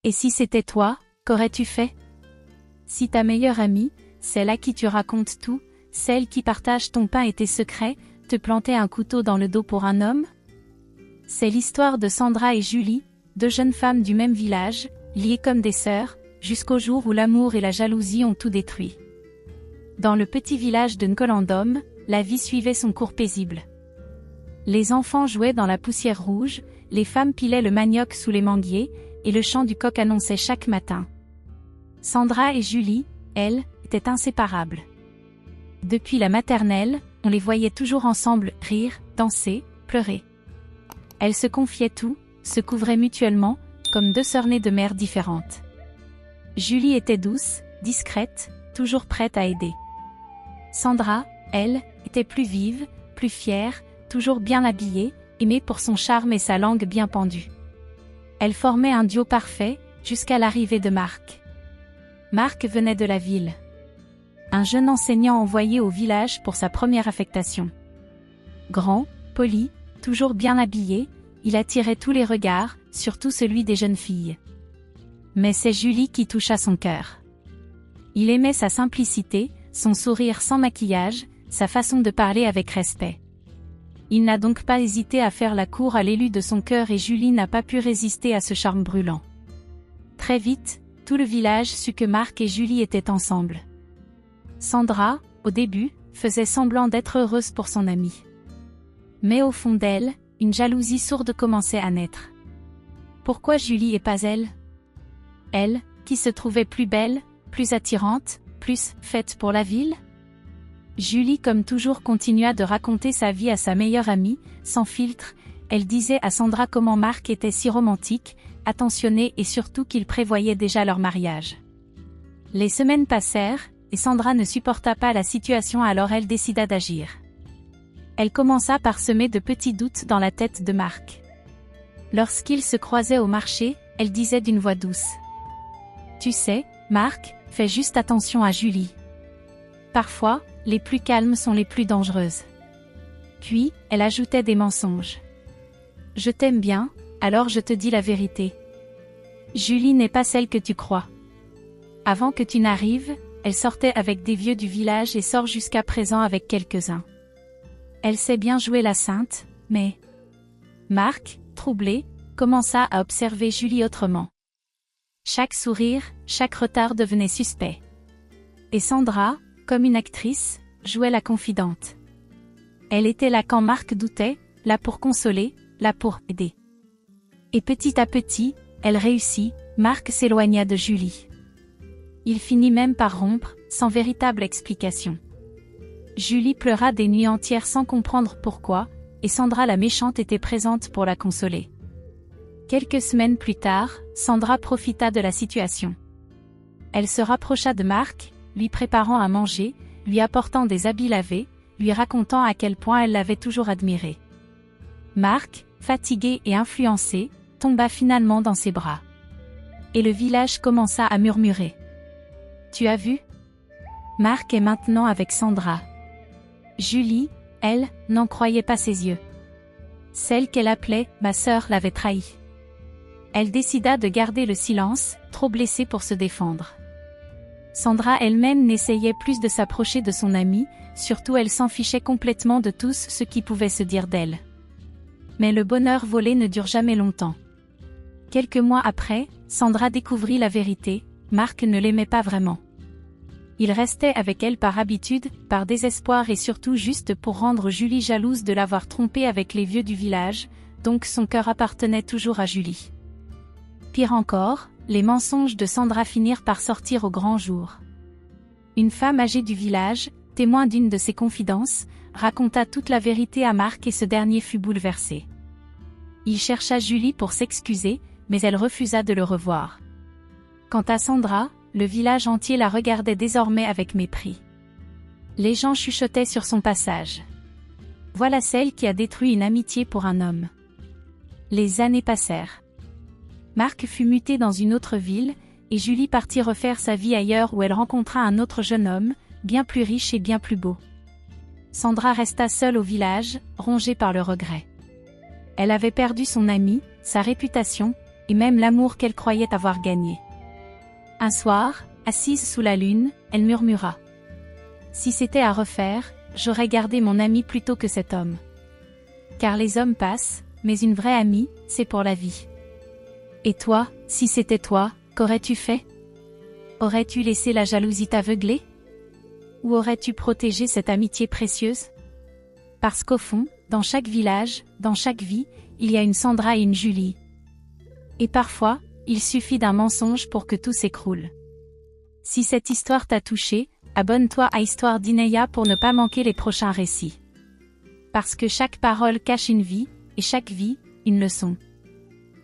Et si c'était toi, qu'aurais-tu fait? Si ta meilleure amie, celle à qui tu racontes tout, celle qui partage ton pain et tes secrets, te plantait un couteau dans le dos pour un homme? C'est l'histoire de Sandra et Julie, deux jeunes femmes du même village, liées comme des sœurs, jusqu'au jour où l'amour et la jalousie ont tout détruit. Dans le petit village de Nkolandom, la vie suivait son cours paisible. Les enfants jouaient dans la poussière rouge, les femmes pilaient le manioc sous les manguiers, et le chant du coq annonçait chaque matin. Sandra et Julie, elles, étaient inséparables. Depuis la maternelle, on les voyait toujours ensemble, rire, danser, pleurer. Elles se confiaient tout, se couvraient mutuellement, comme deux sœurs nées de mères différentes. Julie était douce, discrète, toujours prête à aider. Sandra, elle, était plus vive, plus fière, toujours bien habillée, aimée pour son charme et sa langue bien pendue. Elles formaient un duo parfait, jusqu'à l'arrivée de Marc. Marc venait de la ville. Un jeune enseignant envoyé au village pour sa première affectation. Grand, poli, toujours bien habillé, il attirait tous les regards, surtout celui des jeunes filles. Mais c'est Julie qui toucha son cœur. Il aimait sa simplicité, son sourire sans maquillage, sa façon de parler avec respect. Il n'a donc pas hésité à faire la cour à l'élu de son cœur et Julie n'a pas pu résister à ce charme brûlant. Très vite, tout le village sut que Marc et Julie étaient ensemble. Sandra, au début, faisait semblant d'être heureuse pour son amie. Mais au fond d'elle, une jalousie sourde commençait à naître. Pourquoi Julie et pas elle? Elle, qui se trouvait plus belle, plus attirante, plus faite pour la ville? Julie comme toujours continua de raconter sa vie à sa meilleure amie, sans filtre, elle disait à Sandra comment Marc était si romantique, attentionné et surtout qu'il prévoyait déjà leur mariage. Les semaines passèrent, et Sandra ne supporta pas la situation alors elle décida d'agir. Elle commença par semer de petits doutes dans la tête de Marc. Lorsqu'ils se croisaient au marché, elle disait d'une voix douce. « Tu sais, Marc, fais juste attention à Julie. Parfois, les plus calmes sont les plus dangereuses. » Puis, elle ajoutait des mensonges. « Je t'aime bien, alors je te dis la vérité. Julie n'est pas celle que tu crois. Avant que tu n'arrives, elle sortait avec des vieux du village et sort jusqu'à présent avec quelques-uns. Elle sait bien jouer la sainte, mais... » Marc, troublé, commença à observer Julie autrement. Chaque sourire, chaque retard devenait suspect. Et Sandra, comme une actrice, jouait la confidente. Elle était là quand Marc doutait, là pour consoler, là pour aider. Et petit à petit, elle réussit, Marc s'éloigna de Julie. Il finit même par rompre, sans véritable explication. Julie pleura des nuits entières sans comprendre pourquoi, et Sandra la méchante était présente pour la consoler. Quelques semaines plus tard, Sandra profita de la situation. Elle se rapprocha de Marc, lui préparant à manger, lui apportant des habits lavés, lui racontant à quel point elle l'avait toujours admiré. Marc, fatigué et influencé, tomba finalement dans ses bras. Et le village commença à murmurer. « Tu as vu? Marc est maintenant avec Sandra. » Julie, elle, n'en croyait pas ses yeux. Celle qu'elle appelait « ma sœur » l'avait trahie. Elle décida de garder le silence, trop blessée pour se défendre. Sandra elle-même n'essayait plus de s'approcher de son amie, surtout elle s'en fichait complètement de tous ceux qui pouvaient se dire d'elle. Mais le bonheur volé ne dure jamais longtemps. Quelques mois après, Sandra découvrit la vérité, Marc ne l'aimait pas vraiment. Il restait avec elle par habitude, par désespoir et surtout juste pour rendre Julie jalouse de l'avoir trompé avec les vieux du village, donc son cœur appartenait toujours à Julie. Pire encore, les mensonges de Sandra finirent par sortir au grand jour. Une femme âgée du village, témoin d'une de ses confidences, raconta toute la vérité à Marc et ce dernier fut bouleversé. Il chercha Julie pour s'excuser, mais elle refusa de le revoir. Quant à Sandra, le village entier la regardait désormais avec mépris. Les gens chuchotaient sur son passage. Voilà celle qui a détruit une amitié pour un homme. Les années passèrent. Marc fut muté dans une autre ville, et Julie partit refaire sa vie ailleurs où elle rencontra un autre jeune homme, bien plus riche et bien plus beau. Sandra resta seule au village, rongée par le regret. Elle avait perdu son amie, sa réputation, et même l'amour qu'elle croyait avoir gagné. Un soir, assise sous la lune, elle murmura. Si c'était à refaire, j'aurais gardé mon ami plutôt que cet homme. Car les hommes passent, mais une vraie amie, c'est pour la vie. Et toi, si c'était toi, qu'aurais-tu fait? Aurais-tu laissé la jalousie t'aveugler? Ou aurais-tu protégé cette amitié précieuse? Parce qu'au fond, dans chaque village, dans chaque vie, il y a une Sandra et une Julie. Et parfois, il suffit d'un mensonge pour que tout s'écroule. Si cette histoire t'a touché, abonne-toi à Histoire d'Inéa pour ne pas manquer les prochains récits. Parce que chaque parole cache une vie, et chaque vie, une leçon.